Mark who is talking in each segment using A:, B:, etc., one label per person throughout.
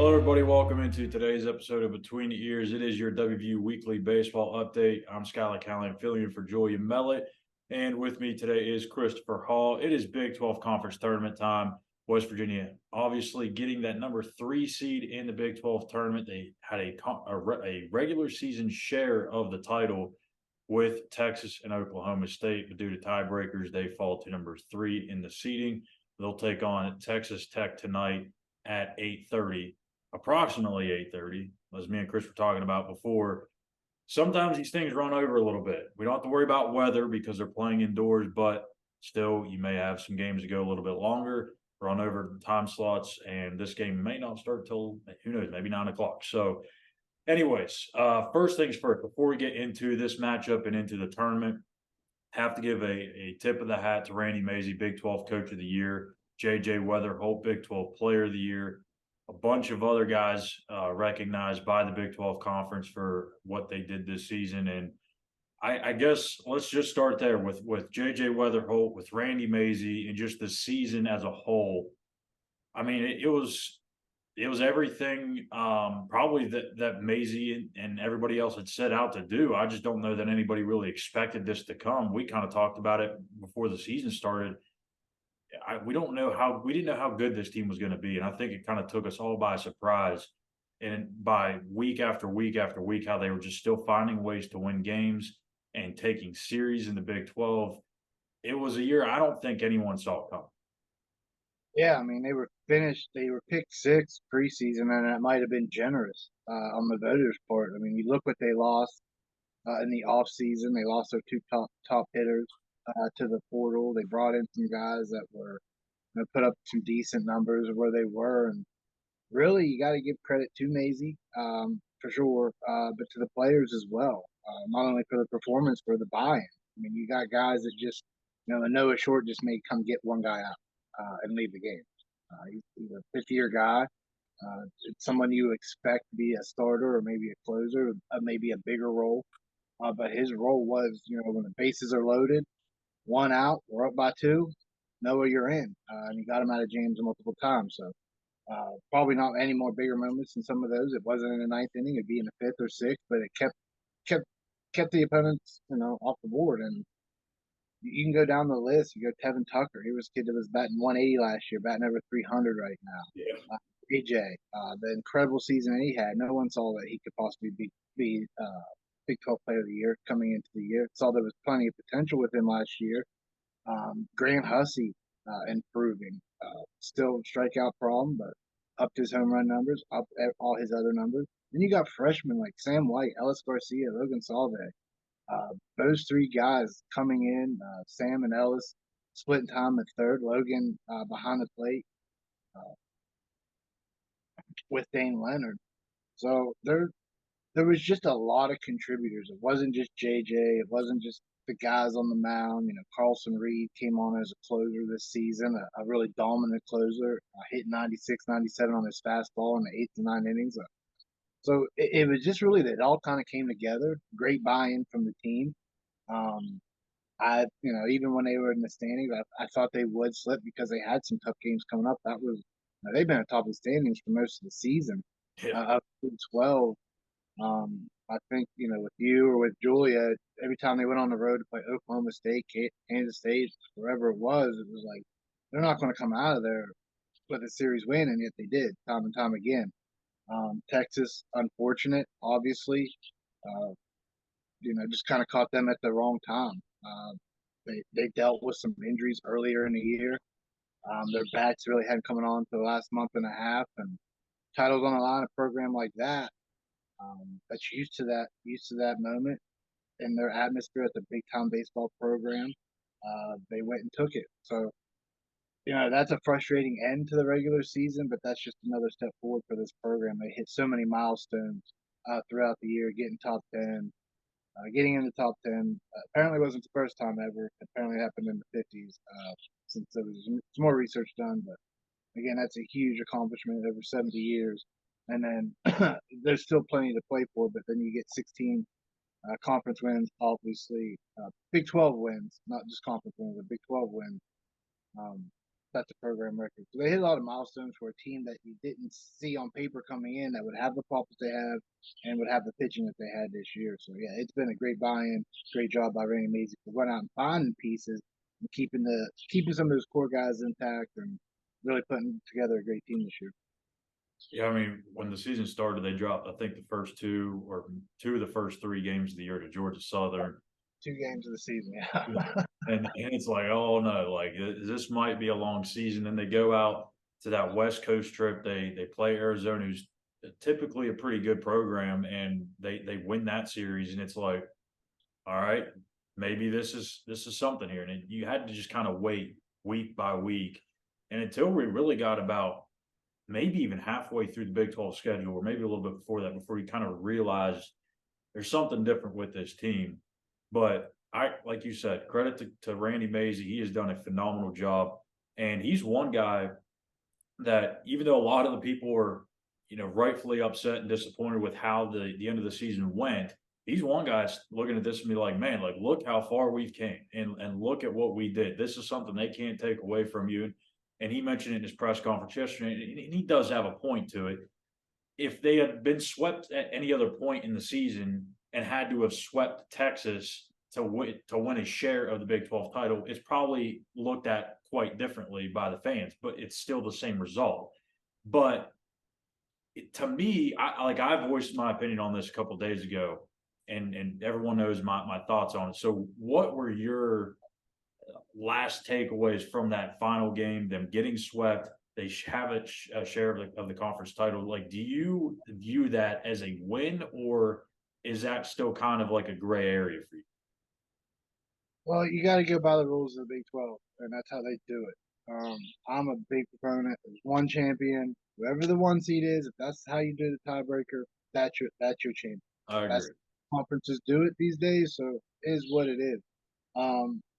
A: Hello, everybody. Welcome into today's episode of Between the Ears. It is your WVU weekly baseball update. I'm Skylar Callahan, filling in for Julia Mellett. And with me today is Christopher Hall. It is Big 12 Conference Tournament time. West Virginia obviously getting that number 3 seed in the Big 12 tournament. They had a regular season share of the title with Texas and Oklahoma State, but due to tiebreakers, they fall to number 3 in the seeding. They'll take on Texas Tech tonight at 8:30. Approximately 8:30, as me and Chris were talking about before. Sometimes these things run over a little bit. We don't have to worry about weather because they're playing indoors, but still, you may have some games that go a little bit longer, run over time slots, and this game may not start till, who knows, maybe 9 o'clock. So, anyways, first things first, before we get into this matchup and into the tournament, have to give a tip of the hat to Randy Mazey, Big 12 Coach of the Year, J.J. Weatherholt, Big 12 Player of the Year, a bunch of other guys recognized by the Big 12 Conference for what they did this season. And I guess let's just start there with J.J. Weatherholt, with Randy Mazey, and just the season as a whole. I mean, it was everything probably that Mazey and everybody else had set out to do. I just don't know that anybody really expected this to come. We kind of talked about it before the season started. We didn't know how good this team was going to be, and I think it kind of took us all by surprise. And by week after week after week, how they were just still finding ways to win games and taking series in the Big 12. It was a year I don't think anyone saw coming.
B: Yeah, I mean they were finished. They were picked sixth preseason, and that might have been generous on the voters' part. I mean, you look what they lost in the off season. They lost their two top hitters to the portal. They brought in some guys that were put up some decent numbers of where they were, and really you got to give credit to Maisie for sure, but to the players as well. Not only for the performance, for the buy-in. I mean, you got guys that just Noah Short just may come get one guy out and leave the game. He's a fifth-year guy. It's someone you expect to be a starter or maybe a closer, maybe a bigger role. But his role was, when the bases are loaded, one out, we're up by two, Noah, you're in. And he got him out of James multiple times. So probably not any more bigger moments in some of those. It wasn't in the ninth inning; it'd be in the fifth or sixth, but it kept kept the opponents, off the board. And you can go down the list. You go Tevin Tucker. He was a kid that was batting 180 last year, batting over 300 right
A: Yeah.
B: now. AJ, the incredible season he had. No one saw that he could possibly be Big 12 Player of the Year coming into the year. Saw there was plenty of potential with him last year. Grant Hussey improving. Still strikeout problem, but upped his home run numbers, up all his other numbers. Then you got freshmen like Sam White, Ellis Garcia, Logan Salve. Those three guys coming in, Sam and Ellis splitting time at third, Logan behind the plate with Dane Leonard. So there was just a lot of contributors. It wasn't just JJ. It wasn't just the guys on the mound. Carlson Reed came on as a closer this season, a really dominant closer, hit 96, 97 on his fastball in the 8 to 9 innings. So it was just really that it all kind of came together. Great buy-in from the team. Um, even when they were in the standings, I thought they would slip because they had some tough games coming up. They've been atop the standings for most of the season.
A: Yeah.
B: Up to 12. I think, with you or with Julia, every time they went on the road to play Oklahoma State, Kansas State, wherever it was like they're not going to come out of there with a series win, and yet they did time and time again. Texas, unfortunate, obviously, uh, just kind of caught them at the wrong time. They dealt with some injuries earlier in the year. Their bats really hadn't coming on for the last month and a half, and titles on a line, a program like that that's used to that moment in their atmosphere at the big time baseball program. They went and took it. So that's a frustrating end to the regular season, but that's just another step forward for this program. They hit so many milestones throughout the year, getting top 10, getting in the top 10. Apparently, wasn't the first time ever. Apparently, happened in the 50s since there was some more research done. But again, that's a huge accomplishment over 70 years. And then there's still plenty to play for, but then you get 16 conference wins, obviously. Big 12 wins, not just conference wins, but Big 12 wins. Um, that's a program record. So they hit a lot of milestones for a team that you didn't see on paper coming in that would have the pulpits they have and would have the pitching that they had this year. So yeah, it's been a great buy-in, great job by Randy Mazie for going out and finding pieces and keeping some of those core guys intact and really putting together a great team this year.
A: Yeah, I mean, when the season started, they dropped, I think, the first two of the first three games of the year to Georgia Southern.
B: 2 games of the season, yeah.
A: And it's like, oh no, like this might be a long season. Then they go out to that West Coast trip. They play Arizona, who's typically a pretty good program, and they win that series. And it's like, all right, maybe this is something here. And you had to just kind of wait week by week, and until we really got about maybe even halfway through the Big 12 schedule, or maybe a little bit before that, before you kind of realized there's something different with this team. But like you said, credit to Randy Mazie. He has done a phenomenal job. And he's one guy that, even though a lot of the people are, rightfully upset and disappointed with how the end of the season went, he's one guy that's looking at this and be like, man, like, look how far we've came and look at what we did. This is something they can't take away from you. And he mentioned it in his press conference yesterday, and he does have a point to it. If they had been swept at any other point in the season and had to have swept Texas to win a share of the Big 12 title, it's probably looked at quite differently by the fans, but it's still the same result. But to me, I voiced my opinion on this a couple days ago, and everyone knows my thoughts on it. So, what were your last takeaways from that final game? Them getting swept, they have a share of the conference title. Like, do you view that as a win, or is that still kind of like a gray area for you?
B: Well, you got to go by the rules of the Big 12, and that's how they do it. I'm a big proponent of one champion. Whoever the one seed is, if that's how you do the tiebreaker, that's your champion.
A: I
B: That's
A: agree.
B: conferences do it these days, so it is what it is.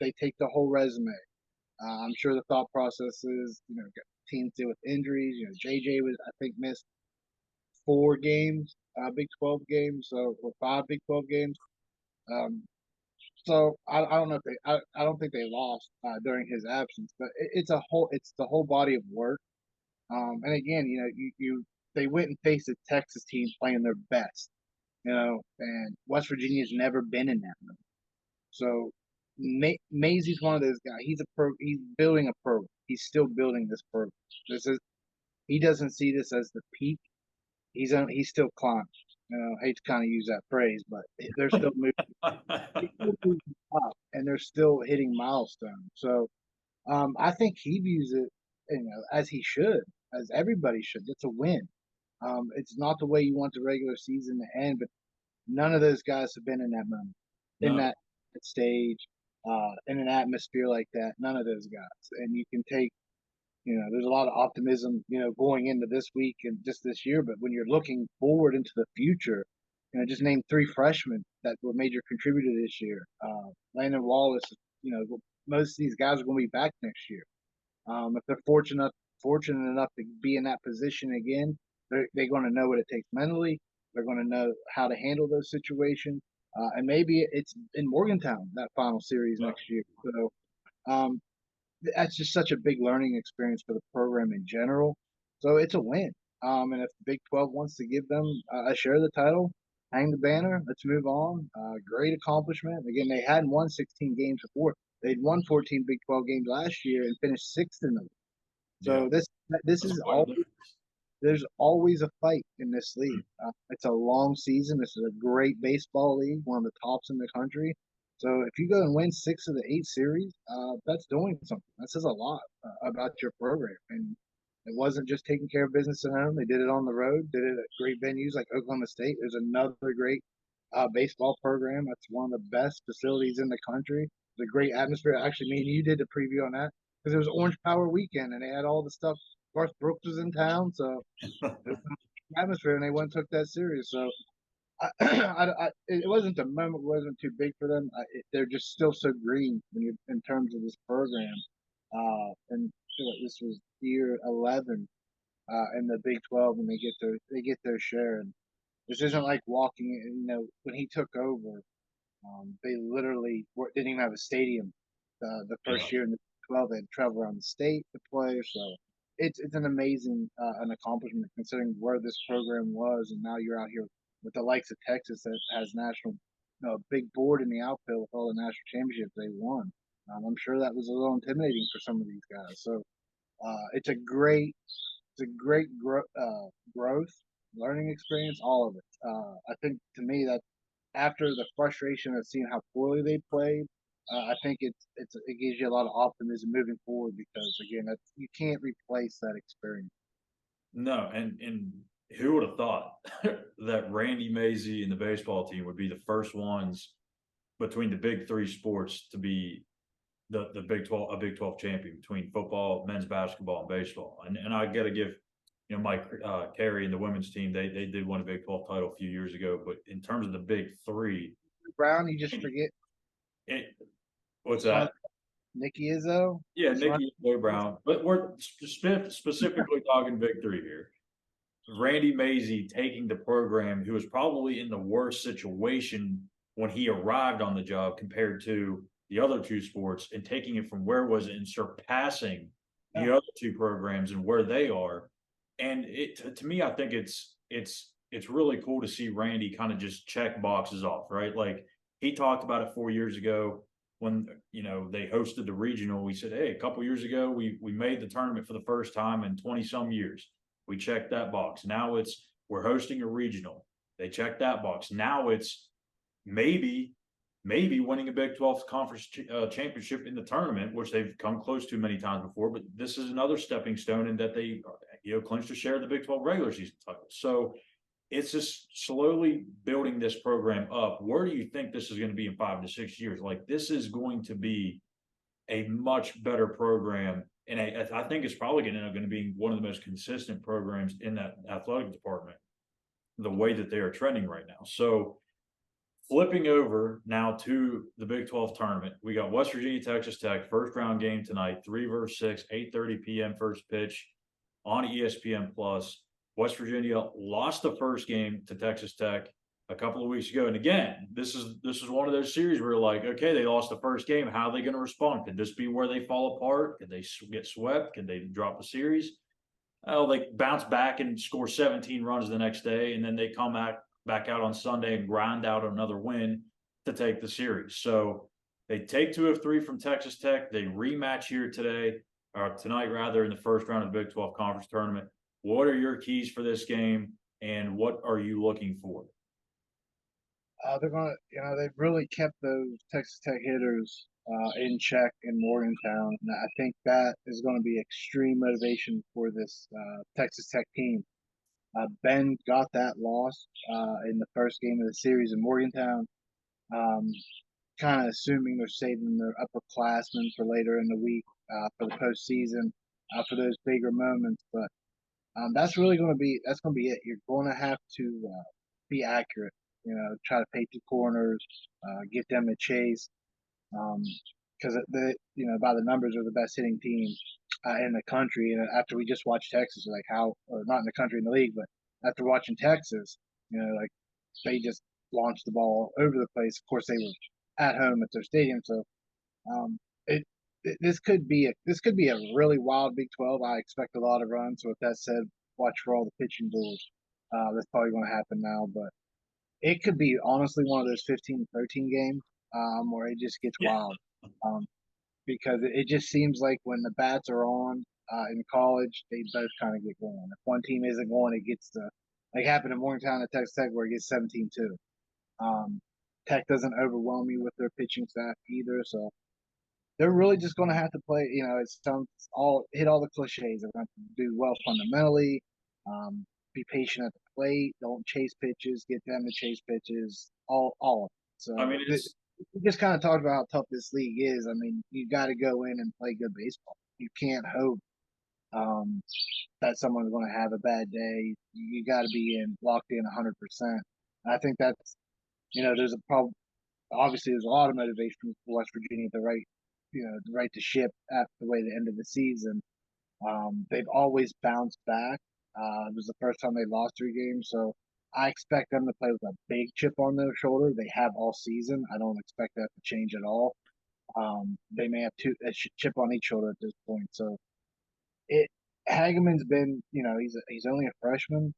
B: They take the whole resume. I'm sure the thought process is, teams deal with injuries. JJ was, I think, missed 4 games, Big 12 games, so or 5 Big 12 games. Um, so I don't know if I don't think they lost during his absence, but it's the whole body of work. And again, they went and faced a Texas team playing their best, and West Virginia's never been in that mode. So Mazey's one of those guys. He's building a program. He's still building this program. He doesn't see this as the peak. He's still climbing. I hate to kind of use that phrase, but they're still moving. He's still moving up, and they're still hitting milestones. So I think he views it, as he should, as everybody should. It's a win. It's not the way you want the regular season to end, but none of those guys have been in that moment, in
A: No,
B: that stage, in an atmosphere like that. None of those guys. And you can take, there's a lot of optimism, going into this week and just this year. But when you're looking forward into the future, just name 3 freshmen that were major contributor this year. Landon Wallace, most of these guys are going to be back next year. If they're fortunate enough to be in that position again, they're going to know what it takes mentally. They're going to know how to handle those situations. And maybe it's in Morgantown that final series
A: no.
B: next year. So um, that's just such a big learning experience for the program in general. So it's a win. And if the Big 12 wants to give them a share of the title, hang the banner, let's move on. Great accomplishment. Again, they hadn't won 16 games before. They'd won 14 Big 12 games last year and finished sixth in them.
A: Yeah,
B: So this
A: that's
B: is
A: quite a
B: all.
A: difference.
B: There's always a fight in this league. It's a long season. This is a great baseball league, one of the tops in the country. So if you go and win 6 of the 8 series, that's doing something. That says a lot about your program. And it wasn't just taking care of business at home. They did it on the road, did it at great venues like Oklahoma State. There's another great baseball program. That's one of the best facilities in the country. It's a great atmosphere. Actually, me and you did the preview on that because it was Orange Power weekend and they had all the stuff. Garth Brooks was in town, so it was an atmosphere, and they went and took that serious. So it wasn't the moment wasn't too big for them. They're just still so green in terms of this program. And this was year 11 in the Big 12, and they get their share. And this isn't like walking. When he took over, they literally didn't even have a stadium the
A: Yeah,
B: first year. 12. They had to travel around the state to play. So it's an amazing an accomplishment considering where this program was, and now you're out here with the likes of Texas that has national, big board in the outfield with all the national championships they won. I'm sure that was a little intimidating for some of these guys. So it's a great growth, learning experience, all of it. I think to me that after the frustration of seeing how poorly they played, I think it gives you a lot of optimism moving forward because again, you can't replace that experience.
A: No, and who would have thought that Randy Mazey and the baseball team would be the first ones between the big three sports to be the Big 12, a Big 12 champion between football, men's basketball, and baseball. And I got to give, Mike Carey and the women's team, they did win a Big 12 title a few years ago. But in terms of the big three,
B: Brown, you just forget
A: it, what's that?
B: Nikki Izzo.
A: Yeah, Nikki Boy Brown. But we're specifically talking big three here. Randy Mazey taking the program, who was probably in the worst situation when he arrived on the job compared to the other two sports, and taking it from where it was and surpassing the other two programs and where they are. And it to me, I think it's really cool to see Randy kind of just check boxes off, right? Like he talked about it 4 years ago when they hosted the regional. We said, hey, a couple years ago we made the tournament for the first time in 20 some years. We checked that box. Now we're hosting a regional. They checked that box. Now it's maybe winning a Big 12 conference championship in the tournament, which they've come close to many times before. But this is another stepping stone in that they clinched a share of the Big 12 regular season title. So it's just slowly building this program up. Where do you think this is going to be in 5 to 6 years? Like this is going to be a much better program. And I think it's probably going to be one of the most consistent programs in that athletic department, the way that they are trending right now. So flipping over now to the Big 12 tournament, we got West Virginia, Texas Tech, first round game tonight, 3 versus 6, 8:30 p.m. first pitch on ESPN Plus. West Virginia lost the first game to Texas Tech a couple of weeks ago. And again, this is one of those series where like, okay, they lost the first game. How are they going to respond? Could this be where they fall apart? Could they get swept? Could they drop the series? Oh, they bounce back and score 17 runs the next day, and then they come back out on Sunday and grind out another win to take the series. So they take 2 of 3 from Texas Tech. They rematch here today, or tonight rather, in the first round of the Big 12 Conference Tournament. What are your keys for this game, and what are you looking for?
B: They're gonna, they've really kept those Texas Tech hitters in check in Morgantown, and I think that is going to be extreme motivation for this Texas Tech team. Ben got that loss in the first game of the series in Morgantown, kind of assuming they're saving their upperclassmen for later in the week for the postseason for those bigger moments. But that's really going to be it. You're going to have to be accurate. Try to paint the corners, get them a chase, because by the numbers are the best hitting team in the country. And after we just watched Texas, like or not in the country in the league, but after watching Texas, like they just launched the ball over the place. Of course, they were at home at their stadium, so um, it, this could be a really wild Big 12. I expect a lot of runs. So with that said, watch for all the pitching duels. That's probably going to happen now, but it could be honestly one of those 15-13 games where it just gets wild. Um, because it just seems like when the bats are on in college, they both kind of get going. If one team isn't going, it gets to, like happened in Morgantown at Texas Tech where it gets 17-2. Tech doesn't overwhelm you with their pitching staff either, so they're really just going to have to play. It sounds hit all the cliches. They're going to do well fundamentally, be patient at the plate, don't chase pitches, get them to chase pitches, all of it. So
A: I mean,
B: we just kind of talked about how tough this league is. I mean, you got to go in and play good baseball. You can't hope that someone's going to have a bad day. You got to be locked in 100%. I think that's there's a problem. Obviously, there's a lot of motivation for West Virginia to right the ship at the way the end of the season. They've always bounced back. It was the first time they lost 3 games, so I expect them to play with a big chip on their shoulder. They have all season. I don't expect that to change at all. They may have a chip on each shoulder at this point. So it Hageman's been, he's only a freshman.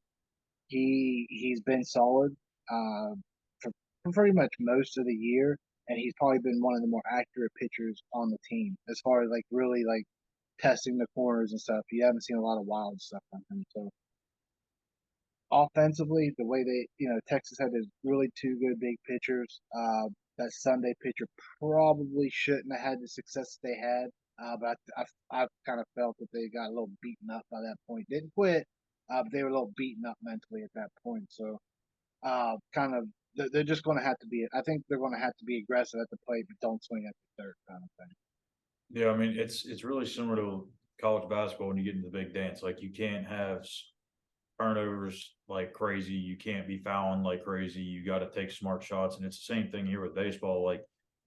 B: He's been solid uh, for pretty much most of the year, and he's probably been one of the more accurate pitchers on the team as far as like really like testing the corners and stuff. You haven't seen a lot of wild stuff from him. So offensively, the way Texas had those really two good big pitchers. That Sunday pitcher probably shouldn't have had the success they had, but I kind of felt that they got a little beaten up by that point. Didn't quit, but they were a little beaten up mentally at that point. So, kind of, they're just going to have to be. I think they're going to have to be aggressive at the plate, but don't swing at the third kind of thing.
A: Yeah, I mean it's really similar to college basketball when you get into the big dance. Like you can't have turnovers like crazy. You can't be fouling like crazy. You got to take smart shots, and it's the same thing here with baseball. Like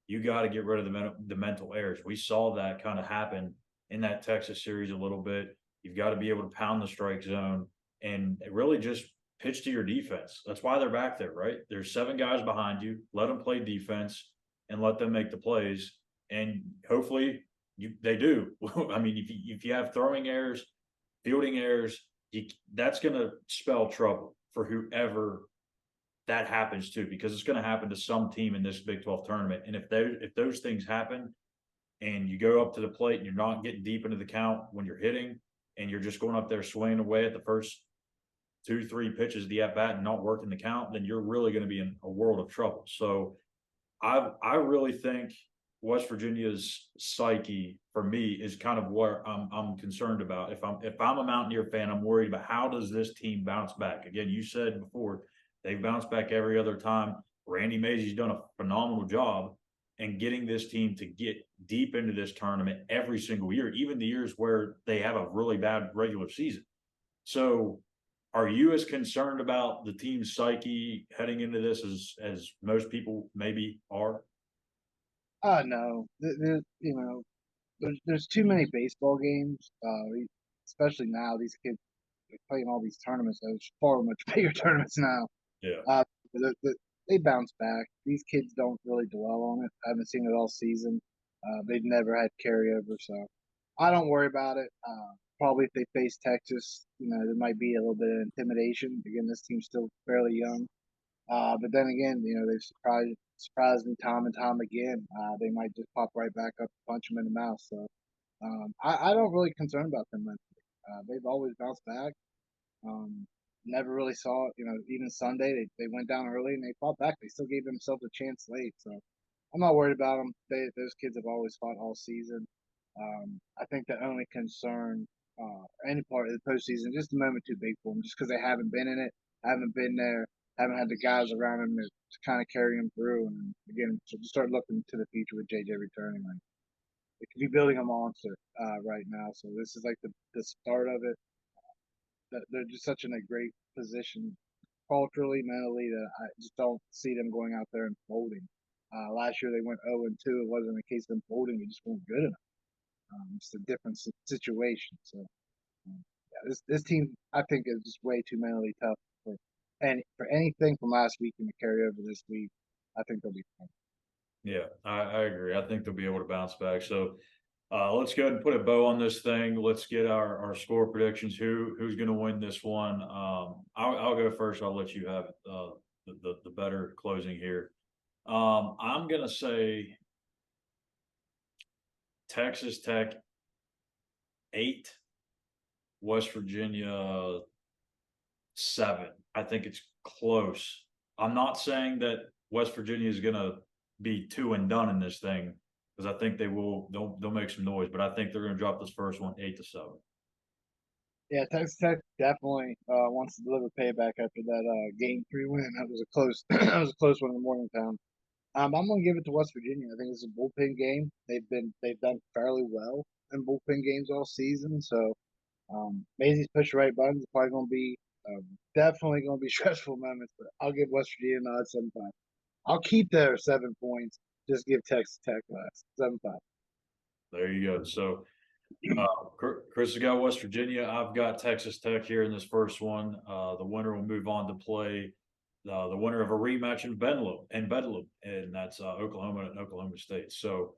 A: you got to get rid of the mental errors. We saw that kind of happen in that Texas series a little bit. You've got to be able to pound the strike zone and really just pitch to your defense. That's why they're back there, right? There's seven guys behind you. Let them play defense and let them make the plays, and hopefully they do. I mean, if you have throwing errors, fielding errors, that's going to spell trouble for whoever that happens to, because it's going to happen to some team in this Big 12 tournament. And if those things happen and you go up to the plate and you're not getting deep into the count when you're hitting, and you're just going up there swinging away at the first 2-3 pitches of the at bat and not working the count, then you're really going to be in a world of trouble. So I really think West Virginia's psyche for me is kind of what I'm concerned about. If I'm a Mountaineer fan, I'm worried about how does this team bounce back. Again, you said before they've bounced back every other time. Randy Mazey's done a phenomenal job in getting this team to get deep into this tournament every single year, even the years where they have a really bad regular season. So are you as concerned about the team's psyche heading into this as most people maybe are?
B: No, there's too many baseball games, especially now. These kids are playing all these tournaments. There's far much bigger tournaments now.
A: Yeah.
B: Uh, they bounce back. These kids don't really dwell on it. I haven't seen it all season. They've never had carryover, so I don't worry about it. Probably if they face Texas, there might be a little bit of intimidation. Again, this team's still fairly young. But then again, they've surprised me time and time again. They might just pop right back up, punch them in the mouth. So I don't really concern about them mentally. They've always bounced back. Never really saw it. Even Sunday, they went down early and they fought back. They still gave themselves a chance late. So I'm not worried about them. Those kids have always fought all season. I think the only concern, any part of the postseason, just a moment too big for them, just because they haven't been in it, haven't been there, haven't had the guys around them to kind of carry them through. And again, so just start looking to the future with JJ returning. Like they could be building a monster right now. So this is like the start of it. They're just such in a great position culturally, mentally, that I just don't see them going out there and folding. Last year they went 0-2. It wasn't a case of them folding; they just weren't good enough. It's a different situation. So yeah, this team, I think, is just way too mentally tough for anything from last week and to carry over this week. I think they'll be fine.
A: Yeah, I agree. I think they'll be able to bounce back. So let's go ahead and put a bow on this thing. Let's get our score predictions. Who's going to win this one? I'll go first. I'll let you have the better closing here. I'm going to say Texas Tech 8, West Virginia 7. I think it's close. I'm not saying that West Virginia is going to be 2 and done in this thing, because I think they'll make some noise, but I think they're going to drop this first one 8-7.
B: Yeah, Texas Tech definitely wants to deliver payback after that game 3 win. That was a close that was a close one in Morgantown. I'm gonna give it to West Virginia. I think it's a bullpen game. They've done fairly well in bullpen games all season. So Maisie's push the right buttons. It's probably gonna be definitely gonna be stressful moments. But I'll give West Virginia an odd 7-5. I'll keep their 7 points. Just give Texas Tech last 7-5.
A: There you go. So Chris has got West Virginia. I've got Texas Tech here in this first one. The winner will move on to play the winner of a rematch in Bedlam, and that's Oklahoma and Oklahoma State. So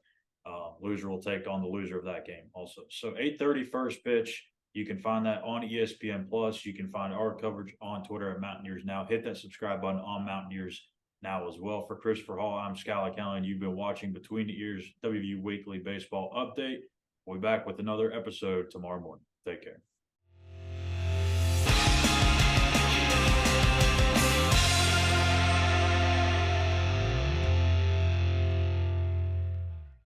A: Loser will take on the loser of that game also. So 8:30 first pitch. You can find that on ESPN Plus. You can find our coverage on Twitter at Mountaineers Now. Hit that subscribe button on Mountaineers Now as well. For Christopher Hall, I'm Skylar Callahan. You've been watching Between the Ears WVU Weekly Baseball Update. We'll be back with another episode tomorrow morning. Take care.